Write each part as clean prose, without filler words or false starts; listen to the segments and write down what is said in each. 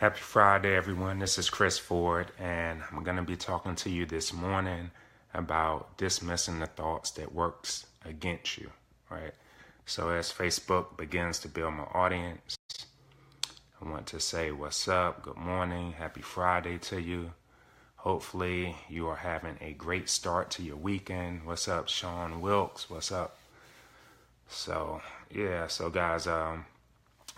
Happy Friday, everyone. This is Chris Ford, and I'm going to be talking to you this morning about dismissing the thoughts that works against you, right? So as Facebook begins to build my audience, I want to say what's up, good morning, happy Friday to you. Hopefully you are having a great start to your weekend. What's up, Sean Wilkes? What's up? So guys, a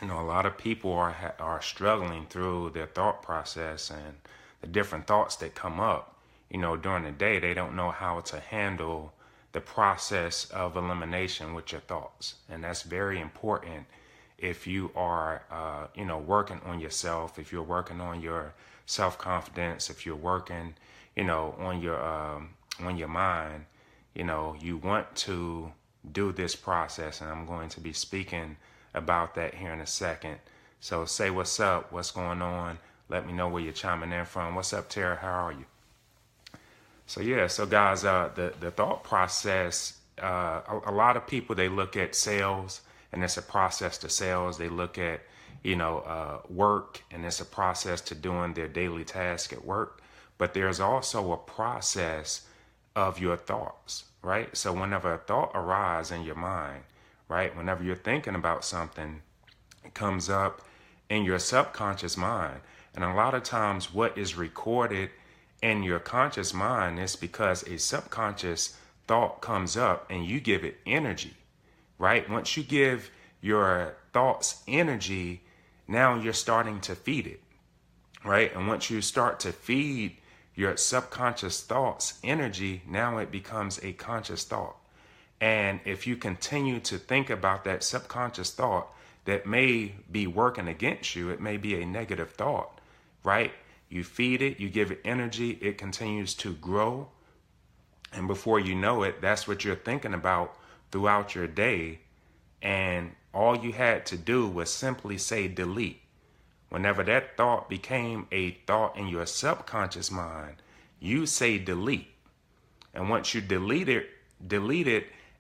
lot of people are struggling through their thought process and the different thoughts that come up. During the day, they don't know how to handle the process of elimination with your thoughts. And that's very important if you are, working on yourself, if you're working on your self-confidence, if you're working, on your mind, you want to do this process. And I'm going to be speaking about that here in a second. So say what's up, what's going on. Let me know where you're chiming in from. What's up, Tara? How are you? So guys, the thought process, a lot of people, they look at sales and it's a process to sales. They look at, work and it's a process to doing their daily task at work. But there's also a process of your thoughts, right? So whenever a thought arises in your mind, right? Whenever you're thinking about something, it comes up in your subconscious mind. And a lot of times what is recorded in your conscious mind is because a subconscious thought comes up and you give it energy, right? Once you give your thoughts energy, now you're starting to feed it, right? And once you start to feed your subconscious thoughts energy, now it becomes a conscious thought. And if you continue to think about that subconscious thought that may be working against you, it may be a negative thought, right? You feed it, you give it energy, it continues to grow. And before you know it, that's what you're thinking about throughout your day. And all you had to do was simply say delete. Whenever that thought became a thought in your subconscious mind, you say delete. And once you delete it,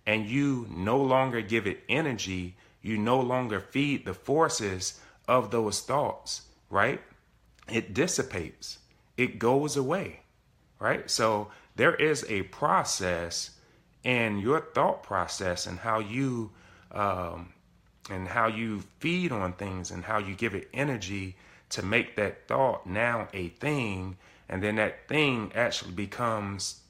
and you no longer give it energy, you no longer feed the forces of those thoughts, right? It dissipates. It goes away, right? So there is a process in your thought process and how you feed on things and how you give it energy to make that thought now a thing, and then that thing actually becomes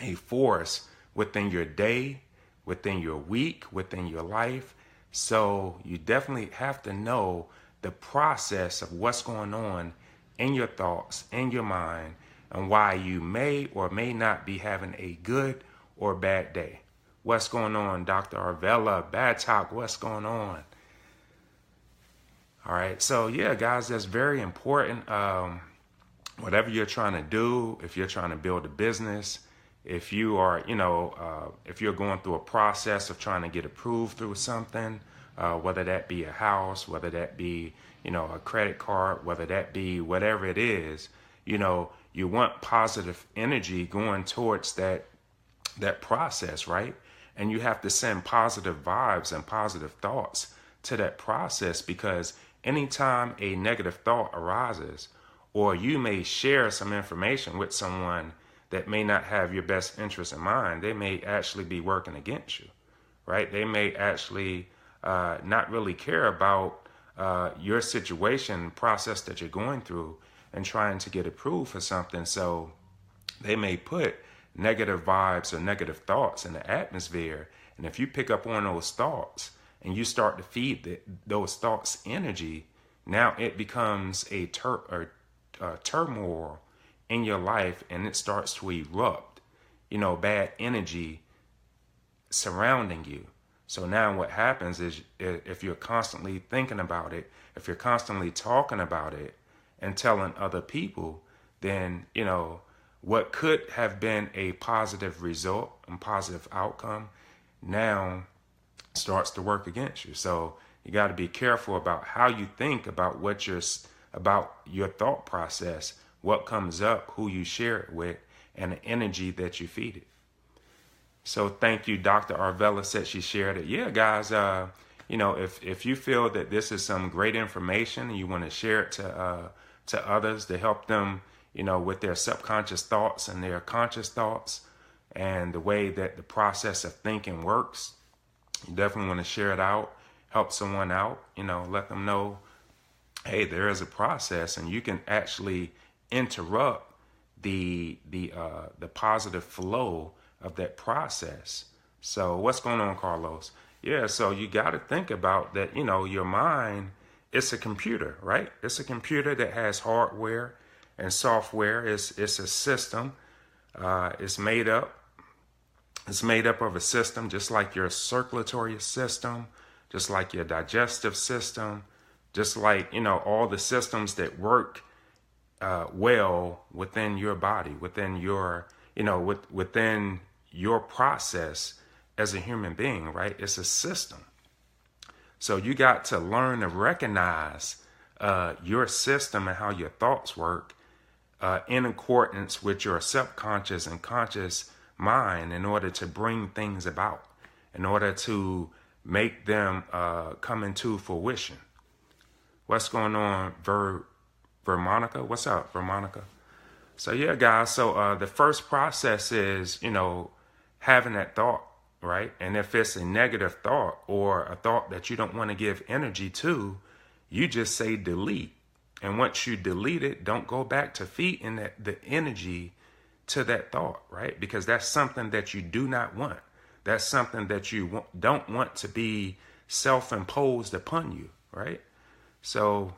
a force within your day, within your week, within your life. So you definitely have to know the process of what's going on in your thoughts, in your mind, and why you may or may not be having a good or bad day. What's going on, Dr. Arvella? Bad Talk, what's going on? All right, so guys, that's very important. Whatever you're trying to do, if you're trying to build a business, if you are, if you're going through a process of trying to get approved through something, whether that be a house, whether that be, a credit card, whether that be whatever it is, you want positive energy going towards that process, right? And you have to send positive vibes and positive thoughts to that process, because anytime a negative thought arises, or you may share some information with someone that may not have your best interest in mind, they may actually be working against you, right? They may actually not really care about your situation, process that you're going through and trying to get approved for something. So they may put negative vibes or negative thoughts in the atmosphere. And if you pick up on those thoughts and you start to feed those thoughts energy, now it becomes a turmoil in your life, and it starts to erupt, bad energy surrounding you. So now what happens is, if you're constantly thinking about it, if you're constantly talking about it and telling other people, then, what could have been a positive result and positive outcome now starts to work against you. So you got to be careful about how you think about about your thought process, what comes up, who you share it with, and the energy that you feed it. So thank you. Dr. Arvella said she shared it. Yeah, guys, if you feel that this is some great information and you want to share it to to others, to help them, with their subconscious thoughts and their conscious thoughts and the way that the process of thinking works. You definitely want to share it out, help someone out, let them know, hey, there is a process and you can actually interrupt the positive flow of that process. So what's going on, Carlos? Yeah, so you got to think about that, your mind, it's a computer, right? It's a computer that has hardware and software. It's a system. It's made up of a system, just like your circulatory system, just like your digestive system, just like, all the systems that work well within your body, within your, within your process as a human being, right? It's a system. So you got to learn to recognize your system and how your thoughts work in accordance with your subconscious and conscious mind in order to bring things about, in order to make them come into fruition. What's going on, Vermonica? What's up, Vermonica? So yeah, guys, so the first process is, having that thought, right? And if it's a negative thought or a thought that you don't want to give energy to, you just say delete. And once you delete it, don't go back to feeding the energy to that thought, right? Because that's something that you do not want. That's something that you don't want to be self-imposed upon you, right? So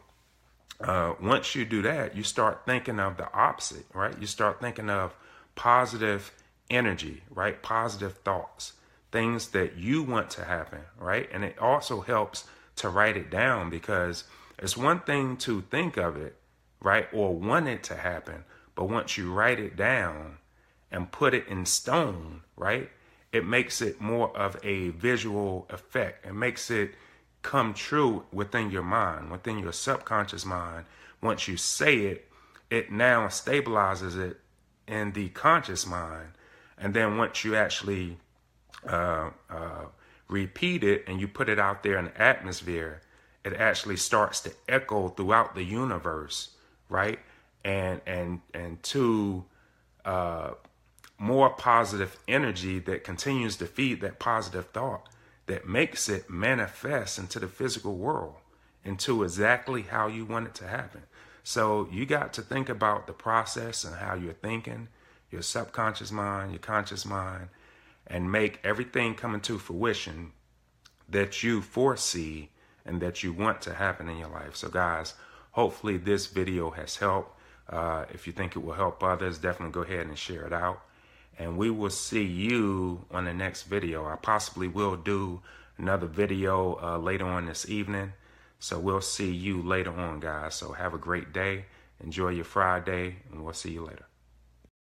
once you do that, you start thinking of the opposite, right? You start thinking of positive energy, right? Positive thoughts, things that you want to happen, right? And it also helps to write it down, because it's one thing to think of it, right? Or want it to happen. But once you write it down and put it in stone, right? It makes it more of a visual effect. It makes it come true within your mind, within your subconscious mind. Once you say it, it now stabilizes it in the conscious mind. And then once you actually repeat it and you put it out there in the atmosphere, it actually starts to echo throughout the universe, right? And to more positive energy that continues to feed that positive thought, that makes it manifest into the physical world, into exactly how you want it to happen. So you got to think about the process and how you're thinking, your subconscious mind, your conscious mind, and make everything come into fruition that you foresee and that you want to happen in your life. So guys, hopefully this video has helped. If you think it will help others, definitely go ahead and share it out. And we will see you on the next video. I possibly will do another video later on this evening. So we'll see you later on, guys. So have a great day. Enjoy your Friday, and we'll see you later.